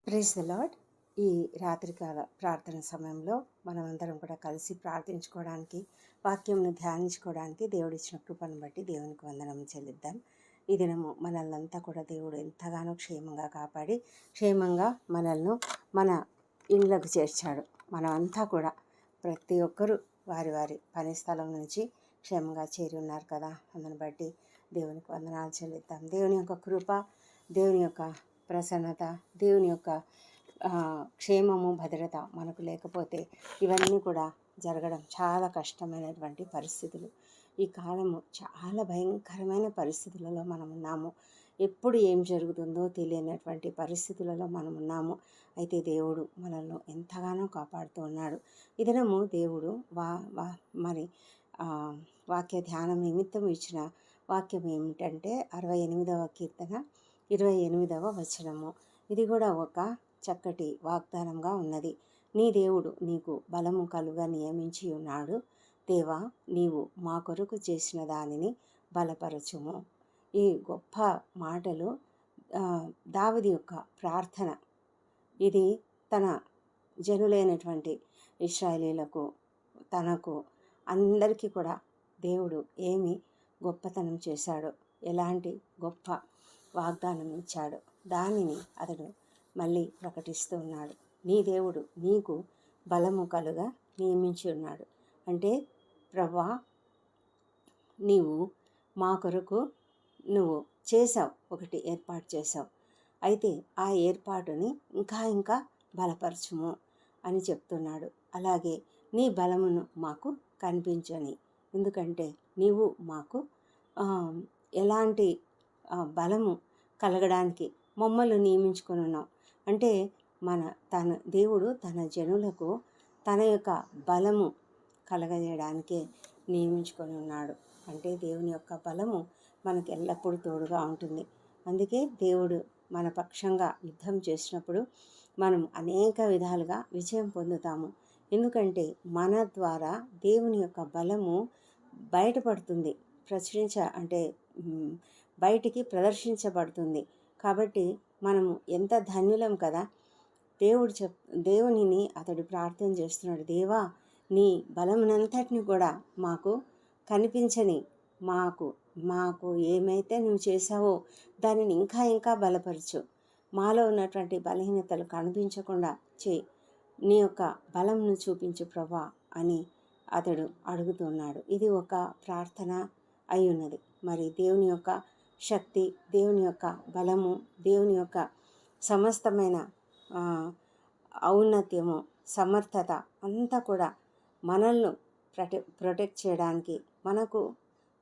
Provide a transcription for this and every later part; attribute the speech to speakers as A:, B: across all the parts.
A: Praise the lord. ఈ రాత్రికాల ప్రార్థన సమయంలో మనమందరం కూడా కలిసి ప్రార్థించుకోవడానికి, వాక్యంను ధ్యానించుకోవడానికి దేవుడిచ్చిన కృపను బట్టి దేవునికి వందనం చెల్లిద్దాం. ఈ దినము మనల్నంతా కూడా దేవుడు ఎంతగానో క్షేమంగా కాపాడి క్షేమంగా మనల్ని మన ఇండ్లకు చేర్చాడు. మనమంతా కూడా ప్రతి ఒక్కరూ వారి వారి పని స్థలం నుంచి క్షేమంగా చేరి ఉన్నారు కదా. అందుని బట్టి దేవునికి వందనాలు చెల్లిద్దాం. దేవుని యొక్క కృప, దేవుని యొక్క ప్రసన్నత, దేవుని యొక్క క్షేమము, భద్రత మనకు లేకపోతే ఇవన్నీ కూడా జరగడం చాలా కష్టమైనటువంటి పరిస్థితులు. ఈ కాలము చాలా భయంకరమైన పరిస్థితులలో మనం ఉన్నాము. ఎప్పుడు ఏం జరుగుతుందో తెలియనటువంటి పరిస్థితులలో మనం ఉన్నాము. అయితే దేవుడు మనల్ని ఎంతగానో కాపాడుతూ ఉన్నాడు. ఈ దినము దేవుడు మరి వాక్య ధ్యానం నిమిత్తం ఇచ్చిన వాక్యం ఏమిటంటే 68వ కీర్తన 28వ వచనము. ఇది కూడా ఒక చక్కటి వాగ్దానంగా ఉన్నది. నీ దేవుడు నీకు బలము కలుగా నియమించి ఉన్నాడు. దేవా, నీవు మా కొరకు చేసిన దానిని బలపరచుము. ఈ గొప్ప మాటలు దావీదు యొక్క ప్రార్థన. ఇది తన జనులైనటువంటి ఇశ్రాయేలీలకు, తనకు, అందరికీ కూడా దేవుడు ఏమి గొప్పతనం చేశాడో, ఎలాంటి గొప్ప వాగ్దానం ఇచ్చాడు, దానిని అతడు మళ్ళీ ప్రకటిస్తూ ఉన్నాడు. నీ దేవుడు నీకు బలము కలుగా నియమించి ఉన్నాడు అంటే, ప్రభువా, నీవు మా కొరకు నువ్వు చేసావు, ఒకటి ఏర్పాటు చేసావు. అయితే ఆ ఏర్పాటుని ఇంకా బలపరచుము అని చెప్తున్నాడు. అలాగే నీ బలమును మాకు కనిపించని, ఎందుకంటే నీవు మాకు ఎలాంటి బలము కలగడానికి మమ్మల్ని నియమించుకొని ఉన్నావు అంటే, తన దేవుడు తన జనులకు తన యొక్క బలము కలగజేయడానికే నియమించుకొని ఉన్నాడు. అంటే దేవుని యొక్క బలము మనకు ఎల్లప్పుడూ తోడుగా ఉంటుంది. అందుకే దేవుడు మన పక్షంగా యుద్ధం చేసినప్పుడు మనం అనేక విధాలుగా విజయం పొందుతాము. ఎందుకంటే మన ద్వారా దేవుని యొక్క బలము బయటపడుతుంది, బయటికి ప్రదర్శించబడుతుంది. కాబట్టి మనము ఎంత ధన్యులం కదా. దేవునిని అతడు ప్రార్థన చేస్తున్నాడు. దేవా, నీ బలమునంతటిని కూడా మాకు కనిపించని, మాకు ఏమైతే నువ్వు చేసావో దానిని ఇంకా బలపరచు. మాలో ఉన్నటువంటి బలహీనతలు కనిపించకుండా చేయి. నీ యొక్క బలంను చూపించు ప్రభా అని అతడు అడుగుతున్నాడు. ఇది ఒక ప్రార్థన అయి ఉన్నది. మరి దేవుని యొక్క శక్తి, దేవుని యొక్క బలము, దేవుని యొక్క సమస్తమైన ఔన్నత్యము, సమర్థత అంతా కూడా మనల్ని ప్రొటెక్ట్ చేయడానికి, మనకు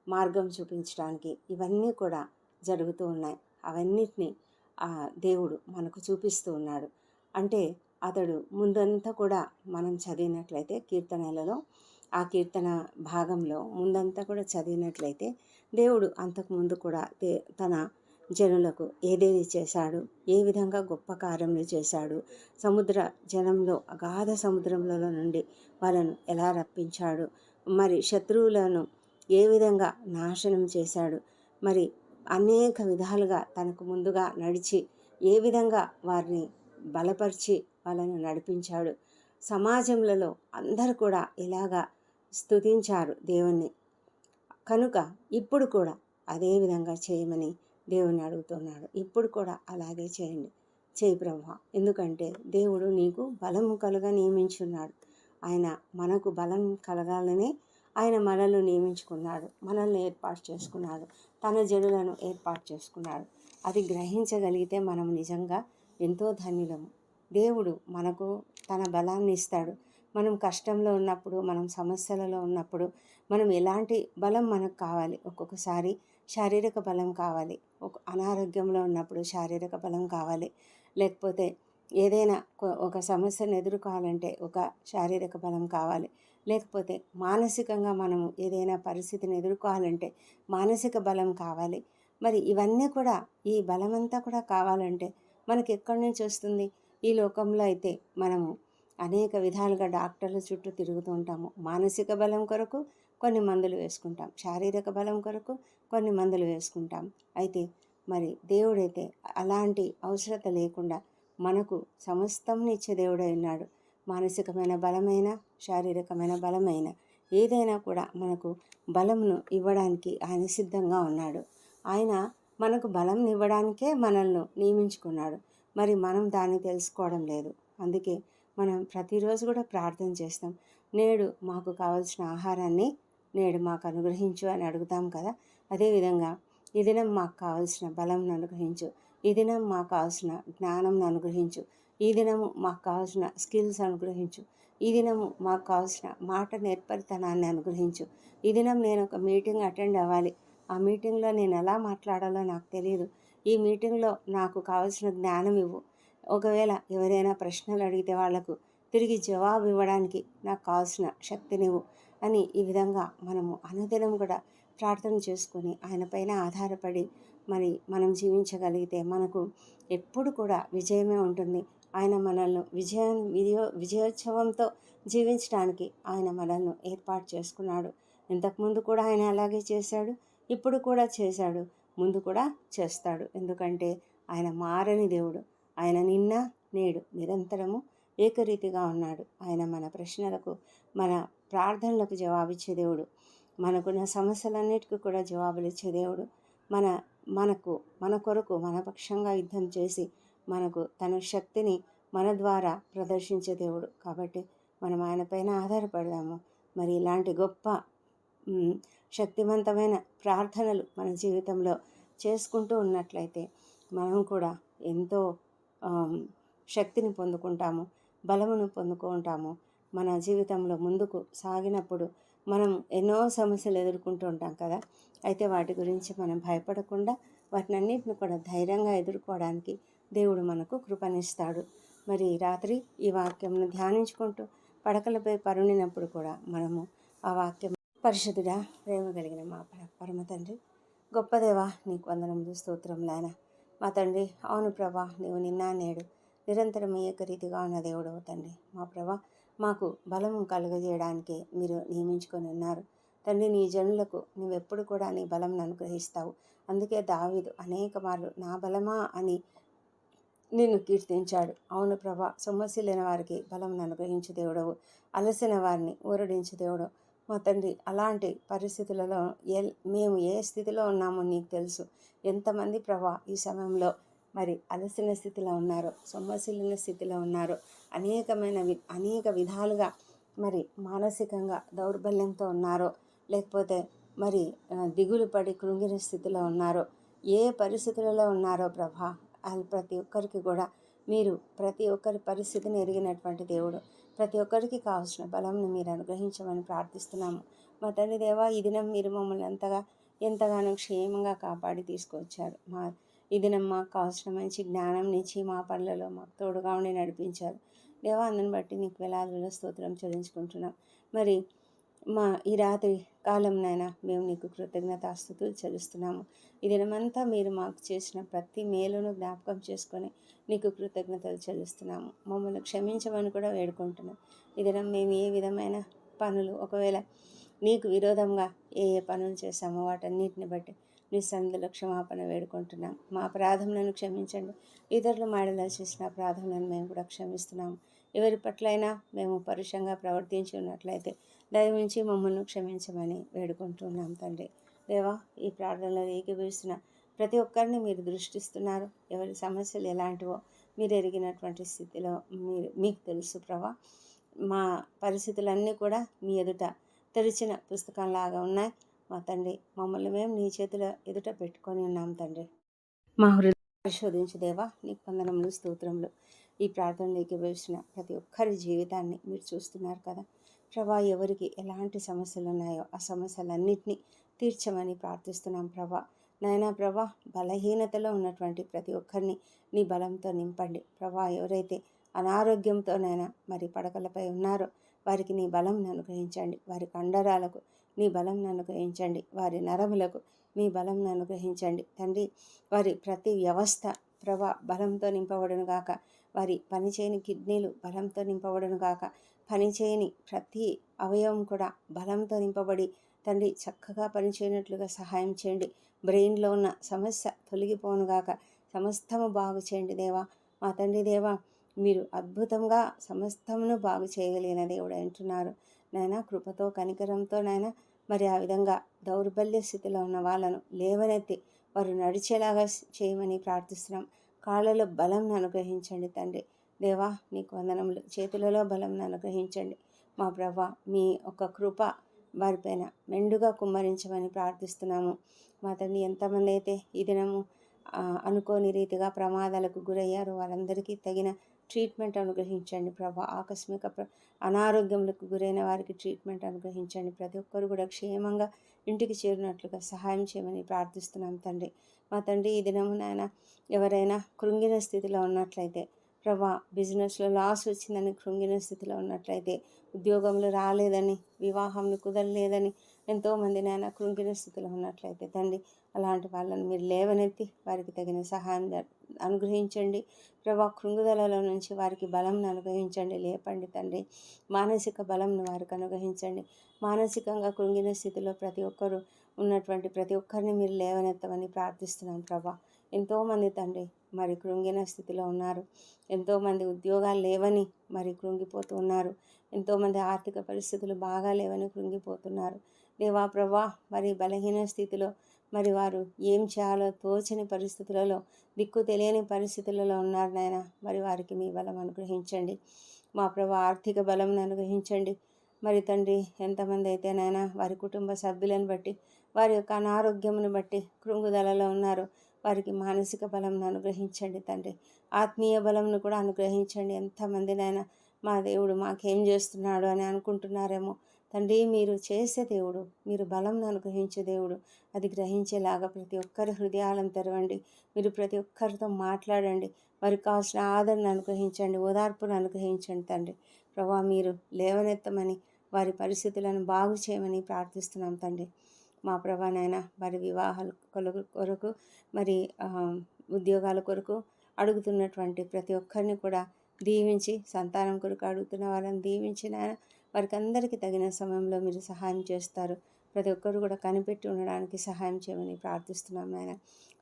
A: మార్గం చూపించడానికి ఇవన్నీ కూడా జరుగుతూ ఉన్నాయి. అవన్నిటినీ దేవుడు మనకు చూపిస్తూ ఉన్నాడు. అంటే అతడు ముందంతా కూడా మనం చదివినట్లయితే కీర్తనలలో, ఆ కీర్తన భాగంలో ముందంతా కూడా చదివినట్లయితే దేవుడు అంతకుముందు కూడా తన జనులకు ఏదేది చేశాడు, ఏ విధంగా గొప్ప కార్యములు చేశాడు, జనంలో అగాధ సముద్రములలో నుండి వాళ్ళను ఎలా రప్పించాడు, మరి శత్రువులను ఏ విధంగా నాశనం చేశాడు, మరి అనేక విధాలుగా తనకు ముందుగా నడిచి ఏ విధంగా వారిని బలపరిచి వాళ్ళను నడిపించాడు. సమాజంలో అందరూ కూడా ఇలాగా స్తుతించారు దేవుణ్ణి. కనుక ఇప్పుడు కూడా అదే విధంగా చేయమని దేవుని అడుగుతున్నాడు. ఇప్పుడు కూడా అలాగే చేయి ప్రభువా. ఎందుకంటే దేవుడు నీకు బలము కలుగా నియమించున్నాడు. ఆయన మనకు బలం కలగాలని ఆయన మనల్ని నియమించుకున్నాడు, మనల్ని ఏర్పాటు చేసుకున్నాడు, తన జనులను ఏర్పాటు చేసుకున్నాడు. అది గ్రహించగలిగితే మనం నిజంగా ఎంతో ధన్యులము. దేవుడు మనకు తన బలాన్ని ఇస్తాడు. మనం కష్టంలో ఉన్నప్పుడు, మనం సమస్యలలో ఉన్నప్పుడు మనం ఎలాంటి బలం మనకు కావాలి. ఒక్కొక్కసారి శారీరక బలం కావాలి, అనారోగ్యంలో ఉన్నప్పుడు శారీరక బలం కావాలి, లేకపోతే ఏదైనా ఒక సమస్యను ఎదుర్కోవాలంటే ఒక శారీరక బలం కావాలి, లేకపోతే మానసికంగా మనము ఏదైనా పరిస్థితిని ఎదుర్కోవాలంటే మానసిక బలం కావాలి. మరి ఇవన్నీ కూడా, ఈ బలమంతా కూడా కావాలంటే మనకి ఎక్కడి నుంచి వస్తుంది? ఈ లోకంలో అయితే మనము అనేక విధాలుగా డాక్టర్ల చుట్టూ తిరుగుతూ ఉంటాము. మానసిక బలం కొరకు కొన్ని మందులు వేసుకుంటాం, శారీరక బలం కొరకు కొన్ని మందులు వేసుకుంటాం. అయితే మరి దేవుడైతే అలాంటి అవసరత లేకుండా మనకు సమస్తం ఇచ్చే దేవుడై ఉన్నాడు. మానసికమైన బలమైన, శారీరకమైన బలమైన ఏదైనా కూడా మనకు బలమును ఇవ్వడానికి ఆయన సిద్ధంగా ఉన్నాడు. ఆయన మనకు బలం ఇవ్వడానికే మనల్ని నియమించుకున్నాడు. మరి మనం దాన్ని తెలుసుకోవడం లేదు. అందుకే మనం ప్రతిరోజు కూడా ప్రార్థన చేస్తాం. నేడు మాకు కావలసిన ఆహారాన్ని నేడు మాకు అనుగ్రహించు అని అడుగుతాం కదా. అదేవిధంగా ఈ దినం మాకు కావలసిన బలంను అనుగ్రహించు, ఈ దినం మాకు కావలసిన జ్ఞానంను అనుగ్రహించు, ఈ దినము మాకు కావలసిన స్కిల్స్ అనుగ్రహించు, ఈ దినము మాకు కావలసిన మాట నేర్పరితనాన్ని అనుగ్రహించు. ఈ దినం నేను ఒక మీటింగ్ అటెండ్ అవ్వాలి, ఆ మీటింగ్లో నేను ఎలా మాట్లాడాలో నాకు తెలియదు, ఈ మీటింగ్లో నాకు కావలసిన జ్ఞానం ఇవ్వు. ఒకవేళ ఎవరైనా ప్రశ్నలు అడిగితే వాళ్లకు తిరిగి జవాబు ఇవ్వడానికి నాకు కావాల్సిన శక్తినివ్వు అని ఈ విధంగా మనము అనుదినం కూడా ప్రార్థన చేసుకొని ఆయన పైన ఆధారపడి మరి మనం జీవించగలిగితే మనకు ఎప్పుడు కూడా విజయమే ఉంటుంది. ఆయన మనల్ని విజయోత్సవంతో జీవించడానికి ఆయన మనల్ని ఏర్పాటు చేసుకున్నాడు. ఇంతకుముందు కూడా ఆయన అలాగే చేశాడు, ఇప్పుడు కూడా చేశాడు, ముందు కూడా చేస్తాడు. ఎందుకంటే ఆయన మారని దేవుడు. ఆయన నిన్న నేడు నిరంతరము ఏకరీతిగా ఉన్నాడు. ఆయన మన ప్రశ్నలకు, మన ప్రార్థనలకు జవాబిచ్చే దేవుడు. మనకున్న సమస్యలన్నిటికీ కూడా జవాబులు ఇచ్చే దేవుడు. మన కొరకు మన పక్షంగా యుద్ధం చేసి మనకు తన శక్తిని మన ద్వారా ప్రదర్శించే దేవుడు. కాబట్టి మనం ఆయన పైన ఆధారపడదాము. మరి ఇలాంటి గొప్ప శక్తివంతమైన ప్రార్థనలు మన జీవితంలో చేసుకుంటూ ఉన్నట్లయితే మనం కూడా ఎంతో శక్తిని పొందుకుంటాము, బలమును పొందుకుంటాము. మన జీవితంలో ముందుకు సాగినప్పుడు మనం ఎన్నో సమస్యలు ఎదుర్కొంటూ ఉంటాం కదా. అయితే వాటి గురించి మనం భయపడకుండా వాటినన్నింటిని కూడా ధైర్యంగా ఎదుర్కోవడానికి దేవుడు మనకు కృపనిస్తాడు. మరి రాత్రి ఈ వాక్యంను ధ్యానించుకుంటూ పడకలపై పరుండినప్పుడు కూడా మనము ఆ వాక్యం, పరిశుద్ధుడా, ప్రేమ కలిగిన మా పరమ తండ్రి, గొప్ప దేవా, నీకు వందనములు, స్తోత్రములైనా మా తండ్రి. అవును ప్రభా, నీవు నిన్న నేడు నిరంతరం ఏకరీతిగా ఉన్న దేవుడవు తండ్రి. మా ప్రభా, మాకు బలము కలుగజేయడానికే మీరు నియమించుకొని ఉన్నారు తండ్రి. నీ జనులకు నువ్వెప్పుడు కూడా నీ బలంను అనుగ్రహిస్తావు. అందుకే దావీదు అనేక మార్లు నా బలమా అని నిన్ను కీర్తించాడు. అవును ప్రభా, సొమ్మసిల్లిన వారికి బలంను అనుగ్రహించు దేవుడవు, అలసిన వారిని ఊరడించు దేవుడు. మా తండ్రి, అలాంటి పరిస్థితులలో మేము ఏ స్థితిలో ఉన్నామో నీకు తెలుసు. ఎంతమంది ప్రభా ఈ సమయంలో మరి అలసిన స్థితిలో ఉన్నారో, సొమ్మసిల్లిన స్థితిలో ఉన్నారో, అనేక విధాలుగా మరి మానసికంగా దౌర్బల్యంతో ఉన్నారో, లేకపోతే మరి దిగులు పడి కృంగిన స్థితిలో ఉన్నారో, ఏ పరిస్థితులలో ఉన్నారో ప్రభా, ప్రతి ఒక్కరికి కూడా మీరు ప్రతి ఒక్కరి పరిస్థితిని ఎరిగినటువంటి దేవుడు. ప్రతి ఒక్కరికి కావాల్సిన బలంను మీరు అనుగ్రహించమని ప్రార్థిస్తున్నాము. మా తండ్రి దేవా, ఈ దినం మీరు మమ్మల్ని ఎంతగానో క్షేమంగా కాపాడి తీసుకొచ్చారు. ఈ దినం మాకు కావాల్సిన మంచి జ్ఞానం ఇచ్చి మా పనులలో మాకు తోడుగా ఉండి నడిపించారు దేవా. అందుని బట్టి నీకు వేలాదిలో స్తోత్రం చెల్లించుకుంటున్నాం. మరి ఈ రాత్రి కాలంనైనా మేము నీకు కృతజ్ఞతాస్తుతులు చెల్లిస్తున్నాము. ఈ దినమంతా మీరు మాకు చేసిన ప్రతి మేలును జ్ఞాపకం చేసుకొని నీకు కృతజ్ఞతలు చెల్లిస్తున్నాము. మమ్మల్ని క్షమించమని కూడా వేడుకుంటున్నాం. ఈ దినం మేము ఏ విధమైన పనులు, ఒకవేళ నీకు విరోధంగా ఏ పనులు చేశామో వాటన్నిటిని బట్టి నీ సన్నిధిలో క్షమాపణ వేడుకుంటున్నాం. మా అపరాధములను క్షమించండి. ఇతరులు మాడలా చేసిన అపరాధములను మేము కూడా క్షమిస్తున్నాము. ఎవరి పట్లైనా మేము పరుషంగా ప్రవర్తించి ఉన్నట్లయితే దయవుంచి మమ్మల్ని క్షమించమని వేడుకుంటున్నాం తండ్రి. దేవా, ఈ ప్రార్థనలో ఏకీభవిస్తున్న ప్రతి ఒక్కరిని మీరు దృష్టిస్తున్నారు. ఎవరి సమస్యలు ఎలాంటివో మీరు ఎరిగినటువంటి స్థితిలో మీకు తెలుసు ప్రభా. మా పరిస్థితులన్నీ కూడా మీ ఎదుట తెరిచిన పుస్తకంలాగా ఉన్నాయి మా తండ్రి. మమ్మల్ని మేము నీ చేతిలో ఎదుట పెట్టుకొని ఉన్నాం తండ్రి. మా హృదయం పరిశోధించు దేవా, నీకు వందనములు, స్తోత్రములు. ఈ ప్రార్థనలోకి వేసిన ప్రతి ఒక్కరి జీవితాన్ని మీరు చూస్తున్నారు కదా ప్రభా. ఎవరికి ఎలాంటి సమస్యలు ఉన్నాయో ఆ సమస్యలన్నింటినీ తీర్చమని ప్రార్థిస్తున్నాం ప్రభా. నాయనా ప్రభా, బలహీనతలో ఉన్నటువంటి ప్రతి ఒక్కరిని నీ బలంతో నింపండి ప్రభా. ఎవరైతే అనారోగ్యంతోనైనా మరి పడకలపై ఉన్నారో వారికి నీ బలంను అనుగ్రహించండి. వారి కండరాలకు నీ బలంను అనుగ్రహించండి. వారి నరములకు మీ బలంను అనుగ్రహించండి తండ్రి. వారి ప్రతి వ్యవస్థ ప్రభా బలంతో నింపబడును గాక. వారి పనిచేయని కిడ్నీలు బలంతో నింపబడును గాక. పనిచేయని ప్రతి అవయవం కూడా బలంతో నింపబడి తండ్రి చక్కగా పనిచేయనట్లుగా సహాయం చేయండి. బ్రెయిన్లో ఉన్న సమస్య తొలగిపోనుగాక. సమస్తము బాగు చేయండి దేవా. మా తండ్రి దేవ, మీరు అద్భుతంగా సమస్తమును బాగు చేయగలిగిన దేవుడు అంటున్నారు నాయన. కృపతో కనికరంతో నాయన మరి ఆ విధంగా దౌర్బల్య స్థితిలో ఉన్న వాళ్ళను లేవనెత్తి వారు నడిచేలాగా చేయమని ప్రార్థిస్తున్నాం. కాళ్ళలో బలం అనుగ్రహించండి తండ్రి దేవా, నీకు వందనములు. చేతులలో బలం అనుగ్రహించండి మా ప్రభా. మీ ఒక కృప వారిపైన మెండుగా కుమ్మరించమని ప్రార్థిస్తున్నాము మా తండ్రి. ఎంతమంది అయితే ఈ దినము అనుకోని రీతిగా ప్రమాదాలకు గురయ్యారు, వారందరికీ తగిన ట్రీట్మెంట్ అనుగ్రహించండి ప్రభా. ఆకస్మిక అనారోగ్యములకు గురైన వారికి ట్రీట్మెంట్ అనుగ్రహించండి. ప్రతి ఒక్కరు కూడా క్షేమంగా ఇంటికి చేరినట్లుగా సహాయం చేయమని ప్రార్థిస్తున్నాం తండ్రి. మా తండ్రి, ఈ దినము నాయన ఎవరైనా కృంగిన స్థితిలో ఉన్నట్లయితే ప్రభా, బిజినెస్లో లాస్ వచ్చిందని కృంగిన స్థితిలో ఉన్నట్లయితే, ఉద్యోగంలో రాలేదని, వివాహంలో కుదరలేదని ఎంతోమంది నాయన కృంగిన స్థితిలో ఉన్నట్లయితే తండ్రి, అలాంటి వాళ్ళని మీరు లేవనెత్తి వారికి తగిన సహాయం అనుగ్రహించండి ప్రభా. కృంగుదలలో నుంచి వారికి బలంను అనుగ్రహించండి, లేపండి తండ్రి. మానసిక బలంను వారికి అనుగ్రహించండి. మానసికంగా కృంగిన స్థితిలో ప్రతి ఒక్కరు ఉన్నటువంటి ప్రతి ఒక్కరిని మీరు లేవనెత్తమని ప్రార్థిస్తున్నాం ప్రభా. ఎంతోమంది తండ్రి మరి కృంగిన స్థితిలో ఉన్నారు. ఎంతోమంది ఉద్యోగాలు లేవని మరి కృంగిపోతూ ఉన్నారు. ఎంతోమంది ఆర్థిక పరిస్థితులు బాగా లేవని కృంగిపోతున్నారు దేవా ప్రభా. మరి బలహీన స్థితిలో మరి వారు ఏం చేయాలో తోచని పరిస్థితులలో, దిక్కు తెలియని పరిస్థితులలో ఉన్నారు నాయన. మరి వారికి మీ బలం అనుగ్రహించండి మా ప్రభా. ఆర్థిక బలం అనుగ్రహించండి మరి తండ్రి. ఎంతమంది అయితే నాయన వారి కుటుంబ సభ్యులను బట్టి, వారి యొక్క అనారోగ్యమును బట్టి కృంగుదలలో ఉన్నారు, వారికి మానసిక బలం అనుగ్రహించండి తండ్రి. ఆత్మీయ బలంను కూడా అనుగ్రహించండి. ఎంతమంది నాయన మా దేవుడు మాకేం చేస్తున్నాడు అని అనుకుంటున్నారేమో తండ్రి. మీరు చేసే దేవుడు, మీరు బలం అనుగ్రహించే దేవుడు. అది గ్రహించేలాగా ప్రతి ఒక్కరి హృదయాలను తెరవండి. మీరు ప్రతి ఒక్కరితో మాట్లాడండి. వారికి కావాల్సిన ఆదరణ అనుగ్రహించండి, ఓదార్పును అనుగ్రహించండి తండ్రి ప్రభా. మీరు లేవనెత్తమని, వారి పరిస్థితులను బాగు చేయమని ప్రార్థిస్తున్నాం తండ్రి మా ప్రభా. నాయన వారి వివాహాల కొరకు మరి ఉద్యోగాల కొరకు అడుగుతున్నటువంటి ప్రతి ఒక్కరిని కూడా దీవించి, సంతానం కొరకు అడుగుతున్న వాళ్ళని దీవించిన వారికి అందరికీ తగిన సమయంలో మీరు సహాయం చేస్తారు. ప్రతి ఒక్కరు కూడా కనిపెట్టి ఉండడానికి సహాయం చేయమని ప్రార్థిస్తున్నాం నాయన.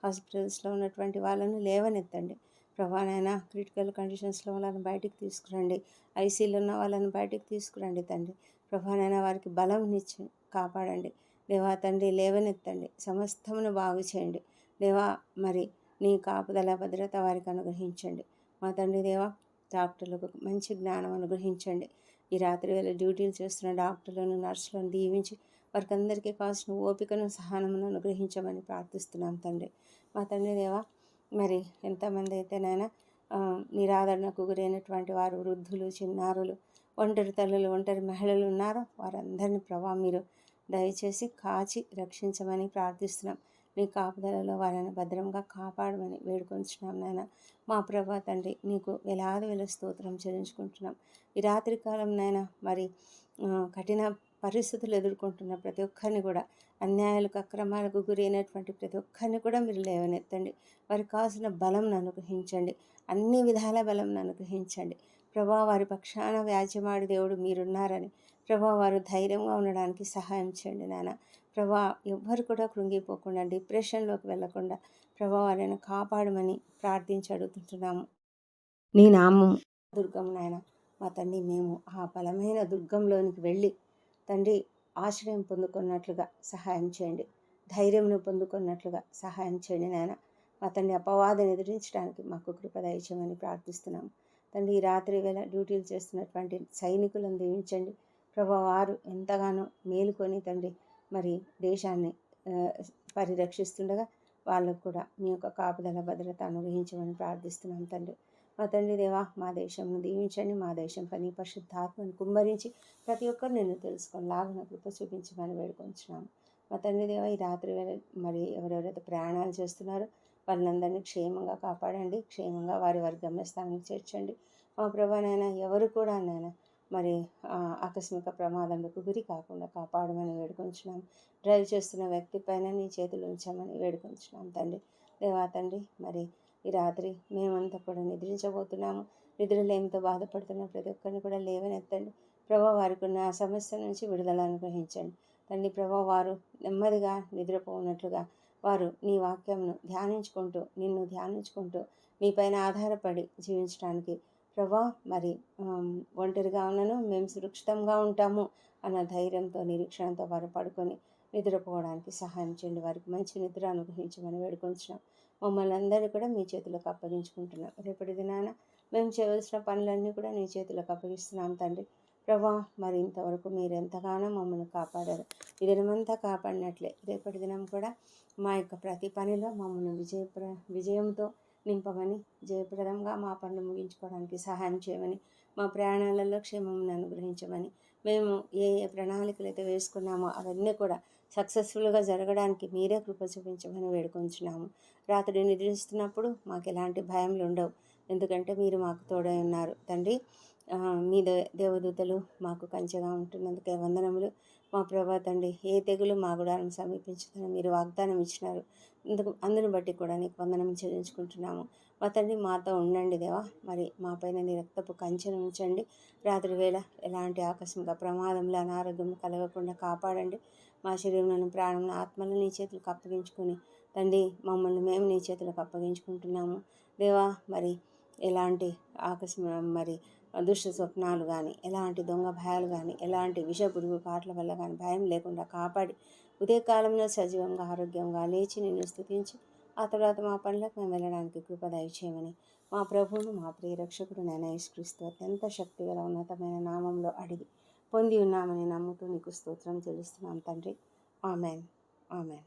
A: హాస్పిటల్స్లో ఉన్నటువంటి వాళ్ళను లేవనెత్తండి ప్రభా. నాయన క్రిటికల్ కండిషన్స్లో వాళ్ళని బయటికి తీసుకురండి. ఐసీలో ఉన్న వాళ్ళని బయటికి తీసుకురండి తండ్రి ప్రభా. నాయన వారికి బలం ఇచ్చి కాపాడండి దేవా తండ్రి. లేవనెత్తండి, సమస్తమును బాగు చేయండి దేవా. మరి నీ కాపుదల భద్రత వారికి అనుగ్రహించండి మా తండ్రి దేవా. డాక్టర్లకు మంచి జ్ఞానం అనుగ్రహించండి. ఈ రాత్రి వేళ డ్యూటీలు చేస్తున్న డాక్టర్లను, నర్సులను దీవించి వారికి అందరికీ కావాల్సిన ఓపికను, సహనమును అనుగ్రహించమని ప్రార్థిస్తున్నాం తండ్రి మా తండ్రి దేవా. మరి ఎంతమంది అయితే నాయన నిరాదరణకు గురైనటువంటి వారు, వృద్ధులు, చిన్నారులు, ఒంటరి తల్లులు, ఒంటరి మహిళలు ఉన్నారో వారందరినీ ప్రభా మీరు దయచేసి కాచి రక్షించమని ప్రార్థిస్తున్నాం. నీ కాపుదలలో వారిని భద్రంగా కాపాడమని వేడుకొంచున్నాం నాయన మా ప్రభా తండ్రి. నీకు వేలాది వేల స్తోత్రం చెల్లించుకుంటున్నాం ఈ రాత్రి కాలం నాయన. మరి కఠిన పరిస్థితులు ఎదుర్కొంటున్న ప్రతి ఒక్కరిని కూడా, అన్యాయాలకు అక్రమాలకు గురైనటువంటి ప్రతి ఒక్కరిని కూడా మీరు లేవనెత్తండి. వారికి కావాల్సిన బలం అనుగ్రహించండి, అన్ని విధాల బలం అనుగ్రహించండి ప్రభా. వారి పక్షాన వ్యాజ్యమాడి దేవుడు మీరున్నారని ప్రభా వారు ధైర్యంగా ఉండడానికి సహాయం చేయండి నాన్న ప్రభా. ఎవ్వరు కూడా కృంగిపోకుండా, డిప్రెషన్లోకి వెళ్లకుండా ప్రభా వారిని కాపాడమని ప్రార్థించి అడుగుతుంటున్నాము. నీ నామం దుర్గం నాయన మా తండ్రి. మేము ఆ బలమైన దుర్గంలోనికి వెళ్ళి తండ్రి ఆశ్రయం పొందుకున్నట్లుగా సహాయం చేయండి, ధైర్యంను పొందుకున్నట్లుగా సహాయం చేయండి నాయన మా తండ్రి. అపవాదం ఎదిరించడానికి మాకు కృప దయచేయమని ప్రార్థిస్తున్నాము తండ్రి. ఈ రాత్రి వేళ డ్యూటీలు చేస్తున్నటువంటి సైనికులను దీవించండి ప్రభా. వారు ఎంతగానో మేలుకొని తండ్రి మరి దేశాన్ని పరిరక్షిస్తుండగా వాళ్ళకు కూడా మీ యొక్క కాపుదల భద్రత అనుగ్రహించమని ప్రార్థిస్తున్నాం తండ్రి మా తండ్రి దేవా. మా దేశంను దీవించండి, మా దేశం పని పరిశుద్ధాత్మను కుమ్మరించి ప్రతి ఒక్కరు నిన్ను తెలుసుకొని లాగున కృప చూపించమని వేడుకొంచున్నాము మా తండ్రి దేవా. ఈ రాత్రి వేళ మరి ఎవరెవరైతే ప్రయాణాలు చేస్తున్నారో వాళ్ళందరినీ క్షేమంగా కాపాడండి, క్షేమంగా వారి వారి గమ్యస్థానానికి చేర్చండి మా ప్రభానైనా. ఎవరు కూడా నాయన మరి ఆకస్మిక ప్రమాదంలోకి గురి కాకుండా కాపాడమని వేడుకొంచున్నాం. డ్రైవ్ చేస్తున్న వ్యక్తి పైన నీ చేతులు ఉంచామని వేడుకొంచున్నాం తండ్రి దేవా తండ్రి. మరి ఈ రాత్రి మేమంతా కూడా నిద్రించబోతున్నాము. నిద్రలేమితో బాధపడుతున్న ప్రతి ఒక్కరిని కూడా లేవనెత్తండి ప్రభా. వారికి ఉన్న సమస్య నుంచి విడుదల అనుగ్రహించండి తండ్రి ప్రభా. వారు నెమ్మదిగా నిద్రపోనట్లుగా వారు నీ వాక్యంను ధ్యానించుకుంటూ, నిన్ను ధ్యానించుకుంటూ మీపైన ఆధారపడి జీవించడానికి ప్రభా మరి ఒంటరిగా ఉన్నను మేము సురక్షితంగా ఉంటాము అన్న ధైర్యంతో నిరీక్షణతో వారు పడుకొని నిద్రపోవడానికి సహాయం చేయండి. వారికి మంచి నిద్ర అనుగ్రహించమని వేడుకొంచున్నాం. మమ్మల్ని అందరినీ కూడా మీ చేతులకు అప్పగించుకుంటున్నాం. రేపటి దినాన మేము చేయవలసిన పనులన్నీ కూడా నీ చేతులకు అప్పగిస్తున్నాం తండ్రి. ప్రభా మరి ఇంతవరకు మీరు ఎంతగానో మమ్మల్ని కాపాడారు. ఈ దినమంతా కాపాడినట్లే రేపటి దినం కూడా మా యొక్క ప్రతి పనిలో మమ్మల్ని విజయంతో నింపమని, జయప్రదంగా మా పనులు ముగించుకోవడానికి సహాయం చేయమని, మా ప్రయాణాలలో క్షేమమును అనుగ్రహించమని, మేము ఏ ఏ ప్రణాళికలు అయితే వేసుకున్నామో అవన్నీ కూడా సక్సెస్ఫుల్గా జరగడానికి మీరే కృప చూపించమని వేడుకొంచున్నాము. రాత్రి నిద్రిస్తున్నప్పుడు మాకు ఎలాంటి భయములు ఉండవు, ఎందుకంటే మీరు మాకు తోడై ఉన్నారు తండ్రి. మీ దేవదూతలు మాకు కంచెగా ఉంటున్నందుకే వందనములు. మా ప్రభా తండ్రి, ఏ తెగులు మా గుడారం సమీపించుదని మీరు వాగ్దానం ఇచ్చినారు. అందును బట్టి కూడా నీకు వందనం చెల్లించుకుంటున్నాము. మా తండ్రి మాతో ఉండండి దేవా. మరి మా పైన నీ రక్తపు కంచెను ఉంచండి. రాత్రి వేళ ఎలాంటి ఆకస్మిక ప్రమాదంలో అనారోగ్యం కలగకుండా కాపాడండి. మా శరీరంలోని ప్రాణం ఆత్మలను నీ చేతులకు అప్పగించుకొని తండ్రి మమ్మల్ని మేము నీ చేతులకు అప్పగించుకుంటున్నాము దేవా. మరి ఎలాంటి మరి దుష్ట స్వప్నాలు కానీ, ఎలాంటి దొంగ భయాలు కానీ, ఎలాంటి విషపురుగు కాట్ల వల్ల కానీ భయం లేకుండా కాపాడి ఉదయకాలంలో సజీవంగా ఆరోగ్యంగా లేచి నిన్ను స్తుతించి ఆ తర్వాత మా పనులకు మేము వెళ్ళడానికి కృప దయచేయమని మా ప్రభువును మా ప్రియ రక్షకుడు నైన యేసుక్రీస్తు అత్యంత శక్తిగల ఉన్నతమైన నామంలో అడిగి పొంది ఉన్నామని నమ్ముతూ నీకు స్తోత్రం చెల్లిస్తున్నాం తండ్రి. ఆమెన్. ఆమెన్.